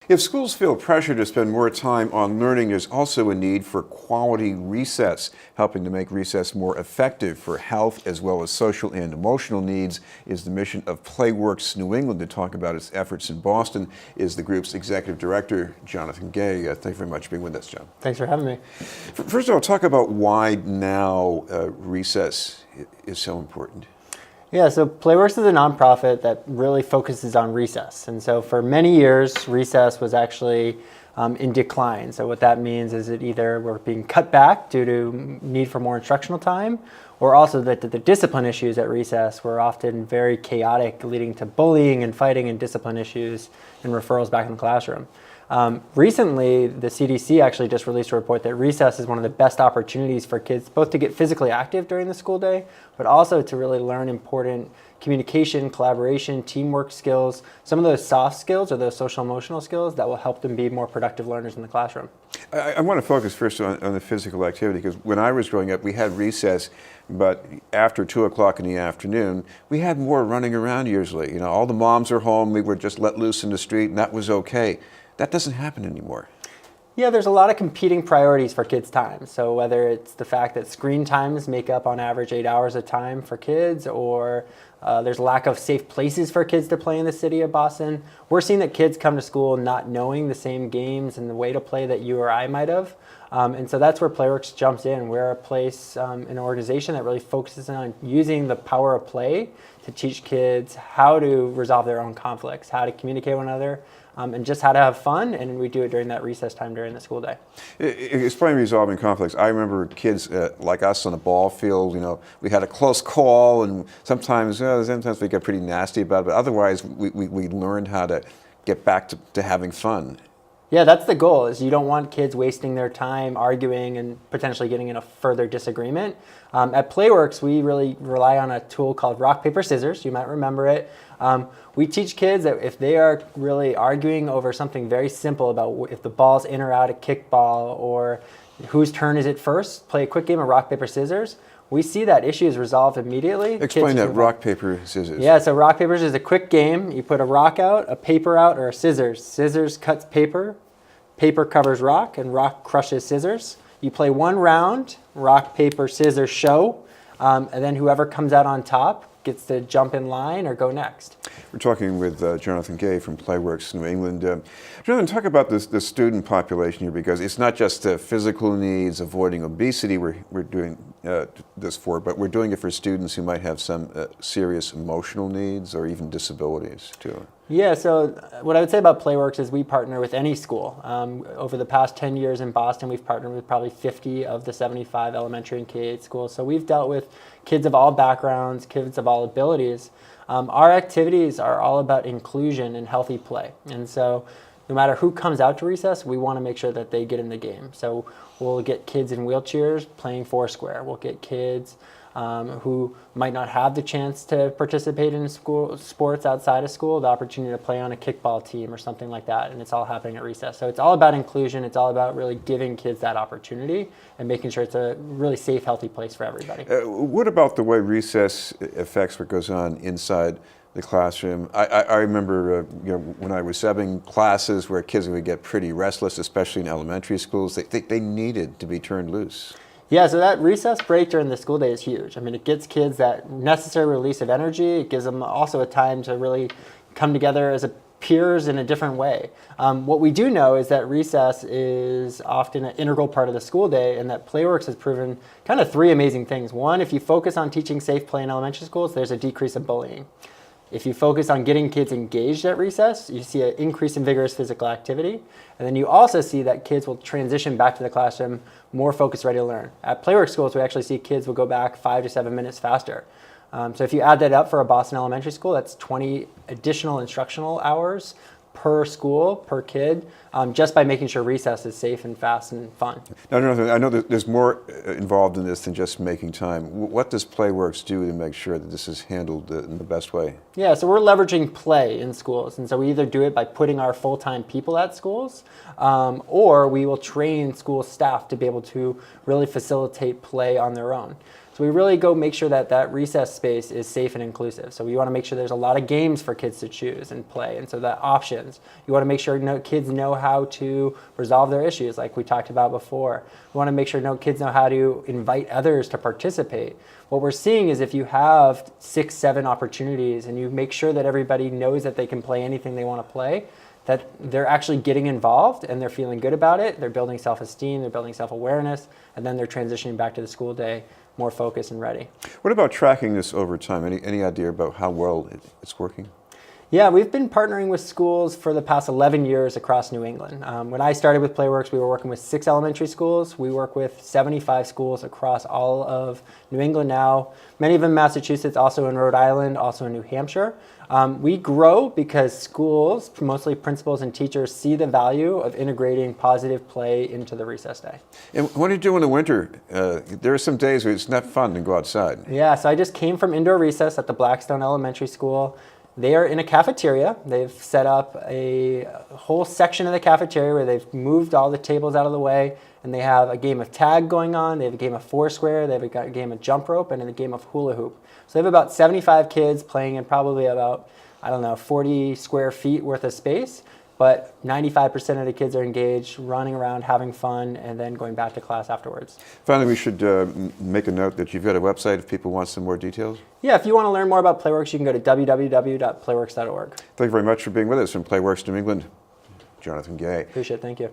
If schools feel pressure to spend more time on learning, there's also a need for quality recess. Helping to make recess more effective for health as well as social and emotional needs is the mission of Playworks New England. To talk about its efforts in Boston is the group's executive director, Jonathan Gay. Thank you very much for being with us, John. Thanks for having me. First of all, talk about why now recess is so important. Yeah, so Playworks is a nonprofit that really focuses on recess. And so for many years, recess was actually in decline. So what that means is that either we're being cut back due to need for more instructional time, or also that the discipline issues at recess were often very chaotic, leading to bullying and fighting and discipline issues and referrals back in the classroom. Recently, the CDC actually just released a report that recess is one of the best opportunities for kids both to get physically active during the school day, but also to really learn important communication, collaboration, teamwork skills, some of those soft skills or those social emotional skills that will help them be more productive learners in the classroom. I want to focus first on the physical activity, because when I was growing up, we had recess, but after 2 o'clock in the afternoon, we had more running around usually. You know, all the moms are home, we were just let loose in the street, and that was okay. That doesn't happen anymore. Yeah, there's a lot of competing priorities for kids' time. So whether it's the fact that screen times make up on average 8 hours of time for kids, or there's lack of safe places for kids to play in the city of Boston, we're seeing that kids come to school not knowing the same games and the way to play that you or I might have. And so that's where Playworks jumps in. We're a place, an organization that really focuses on using the power of play to teach kids how to resolve their own conflicts, how to communicate with one another, and just how to have fun, and we do it during that recess time during the school day. Explain resolving conflicts. I remember kids like us on the ball field, you know, we had a close call, and sometimes we got pretty nasty about it, but otherwise we learned how to get back to having fun. Yeah, that's the goal, is you don't want kids wasting their time arguing and potentially getting in a further disagreement. At Playworks, we really rely on a tool called rock, paper, scissors. You might remember it. We teach kids that if they are really arguing over something very simple about if the ball's in or out a kickball or whose turn is it first, play a quick game of rock, paper, scissors. We see that issue is resolved immediately. Explain that, rock, paper, scissors. Yeah, so rock, paper, scissors is a quick game. You put a rock out, a paper out, or a scissors. Scissors cuts paper, paper covers rock, and rock crushes scissors. You play one round, rock, paper, scissors, show, and then whoever comes out on top gets to jump in line or go next. We're talking with Jonathan Gay from Playworks New England. Jonathan, talk about the student population here, because it's not just physical needs, avoiding obesity we're doing this for, but we're doing it for students who might have some serious emotional needs or even disabilities too. Yeah, so what I would say about Playworks is we partner with any school. Over the past 10 years in Boston, we've partnered with probably 50 of the 75 elementary and K-8 schools. So we've dealt with kids of all backgrounds, kids of all abilities. Our activities are all about inclusion and healthy play. And so no matter who comes out to recess, we want to make sure that they get in the game. So we'll get kids in wheelchairs playing foursquare. We'll get kids who might not have the chance to participate in school sports outside of school, the opportunity to play on a kickball team or something like that, and it's all happening at recess. So it's all about inclusion. It's all about really giving kids that opportunity and making sure it's a really safe, healthy place for everybody. What about the way recess affects what goes on inside the classroom? I remember when I was subbing classes where kids would get pretty restless, especially in elementary schools. They needed to be turned loose. Yeah, so that recess break during the school day is huge. I mean, it gives kids that necessary release of energy. It gives them also a time to really come together as peers in a different way. What we do know is that recess is often an integral part of the school day, and that Playworks has proven kind of 3 amazing things. One, if you focus on teaching safe play in elementary schools, there's a decrease of bullying. If you focus on getting kids engaged at recess, you see an increase in vigorous physical activity. And then you also see that kids will transition back to the classroom more focused, ready to learn. At Playworks schools, we actually see kids will go back 5 to 7 minutes faster. So if you add that up for a Boston elementary school, that's 20 additional instructional hours per school, per kid, just by making sure recess is safe and fast and fun. Now, Jonathan, I know that there's more involved in this than just making time. What does Playworks do to make sure that this is handled in the best way? Yeah, so we're leveraging play in schools. And so we either do it by putting our full-time people at schools, or we will train school staff to be able to really facilitate play on their own. So we really go make sure that that recess space is safe and inclusive. So we want to make sure there's a lot of games for kids to choose and play, and so that options. You want to make sure kids know how to resolve their issues, like we talked about before. We want to make sure kids know how to invite others to participate. What we're seeing is if you have 6, 7 opportunities and you make sure that everybody knows that they can play anything they want to play, that they're actually getting involved and they're feeling good about it, they're building self-esteem, they're building self-awareness, and then they're transitioning back to the school day more focused and ready. What about tracking this over time? Any idea about how well it's working? Yeah, we've been partnering with schools for the past 11 years across New England. When I started with Playworks, we were working with 6 elementary schools. We work with 75 schools across all of New England now, many of them in Massachusetts, also in Rhode Island, also in New Hampshire. We grow because schools, mostly principals and teachers, see the value of integrating positive play into the recess day. And what do you do in the winter? There are some days where it's not fun to go outside. Yeah, so I just came from indoor recess at the Blackstone Elementary School. They are in a cafeteria. They've set up a whole section of the cafeteria where they've moved all the tables out of the way, and they have a game of tag going on. They have a game of Foursquare. They have a game of jump rope and a game of hula hoop. So they have about 75 kids playing in probably about, 40 square feet worth of space, but 95% of the kids are engaged, running around, having fun, and then going back to class afterwards. Finally, we should make a note that you've got a website if people want some more details. Yeah, if you want to learn more about Playworks, you can go to www.playworks.org. Thank you very much for being with us from Playworks New England, Jonathan Gay. Appreciate it. Thank you.